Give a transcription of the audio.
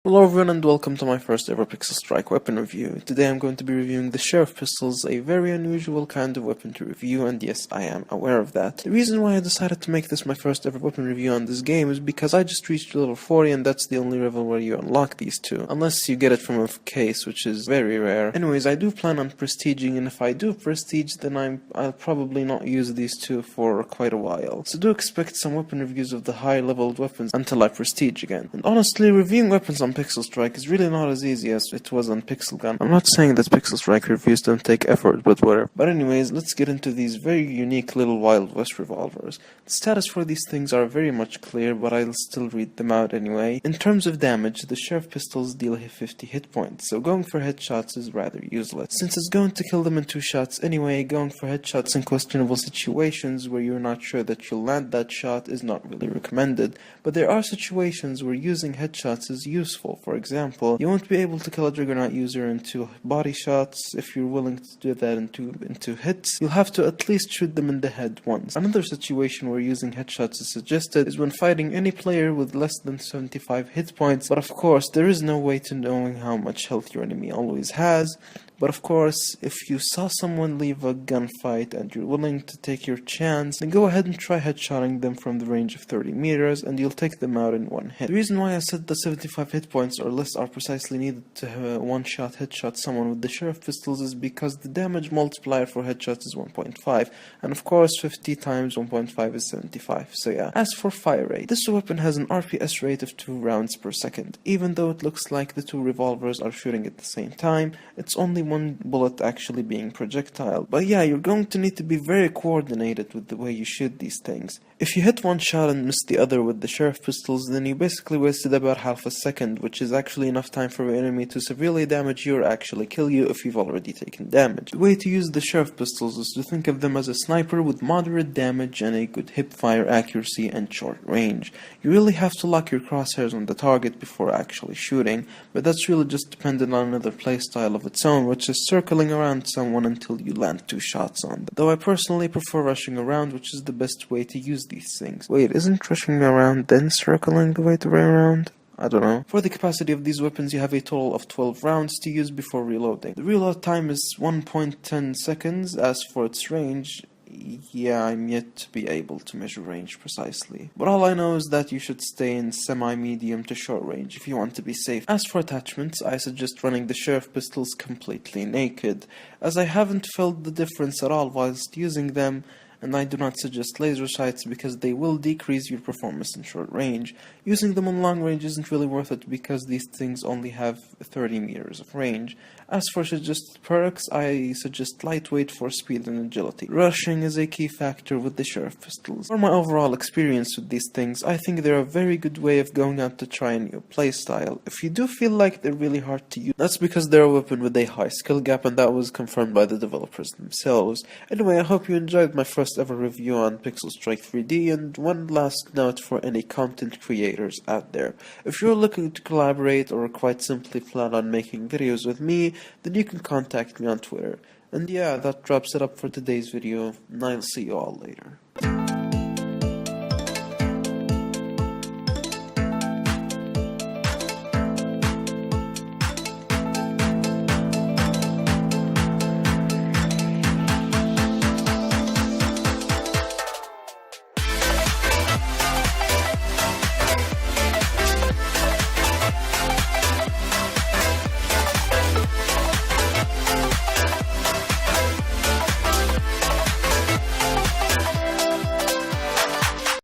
Hello everyone and welcome to my first ever Pixel Strike weapon review. Today I'm going to be reviewing the Sheriff Pistols, a very unusual kind of weapon to review, and yes, I am aware of that. The reason why I decided to make this my first ever weapon review on this game is because I just reached level 40 and that's the only level where you unlock these two, unless you get it from a case, which is very rare. Anyways, I do plan on prestiging, and if I do prestige, then I'll probably not use these two for quite a while. So do expect some weapon reviews of the high leveled weapons until I prestige again. And honestly, reviewing weapons on Pixel Strike is really not as easy as it was on Pixel Gun. I'm not saying that Pixel Strike reviews don't take effort, but whatever. But anyways, let's get into these very unique little Wild West revolvers. The status for these things are very much clear, but I'll still read them out anyway. In terms of damage, the Sheriff Pistols deal 50 hit points, so going for headshots is rather useless. Since it's going to kill them in 2 shots anyway, going for headshots in questionable situations where you're not sure that you'll land that shot is not really recommended. But there are situations where using headshots is useful. For example, you won't be able to kill a Juggernaut user in 2 body shots. If you're willing to do that in two hits, you'll have to at least shoot them in the head once. Another situation where using headshots is suggested is when fighting any player with less than 75 hit points, but of course there is no way to knowing how much health your enemy always has. But of course, if you saw someone leave a gunfight and you're willing to take your chance, then go ahead and try headshotting them from the range of 30 meters and you'll take them out in 1 hit. The reason why I said the 75 hit points or less are precisely needed to one-shot headshot someone with the Sheriff Pistols is because the damage multiplier for headshots is 1.5, and of course 50 times 1.5 is 75, so yeah. As for fire rate, this weapon has an RPS rate of 2 rounds per second. Even though it looks like the 2 revolvers are shooting at the same time, it's only 1 bullet actually being projectile. But yeah, you're going to need to be very coordinated with the way you shoot these things. If you hit one shot and miss the other with the Sheriff Pistols, then you basically wasted about half a second, which is actually enough time for your enemy to severely damage you or actually kill you if you've already taken damage. The way to use the Sheriff Pistols is to think of them as a sniper with moderate damage and a good hip-fire accuracy and short range. You really have to lock your crosshairs on the target before actually shooting, but that's really just dependent on another playstyle of its own, which is circling around someone until you land 2 shots on them. Though I personally prefer rushing around, which is the best way to use these things. Wait, isn't rushing around then circling the way to run around? I don't know. For the capacity of these weapons, you have a total of 12 rounds to use before reloading. The reload time is 1.10 seconds. As for its range, yeah, I'm yet to be able to measure range precisely. But all I know is that you should stay in semi-medium to short range if you want to be safe. As for attachments, I suggest running the Sheriff Pistols completely naked, as I haven't felt the difference at all whilst using them, and I do not suggest laser sights because they will decrease your performance in short range. Using them on long range isn't really worth it because these things only have 30 meters of range. As for suggested perks, I suggest lightweight for speed and agility. Rushing is a key factor with the Sheriff Pistols. For my overall experience with these things, I think they're a very good way of going out to try a new playstyle. If you do feel like they're really hard to use, that's because they're a weapon with a high skill gap, and that was confirmed by the developers themselves. Anyway, I hope you enjoyed my first ever review on Pixel Strike 3D, and one last note for any content creators out there. If you're looking to collaborate or quite simply plan on making videos with me, then you can contact me on Twitter. And yeah, that wraps it up for today's video, and I'll see you all later.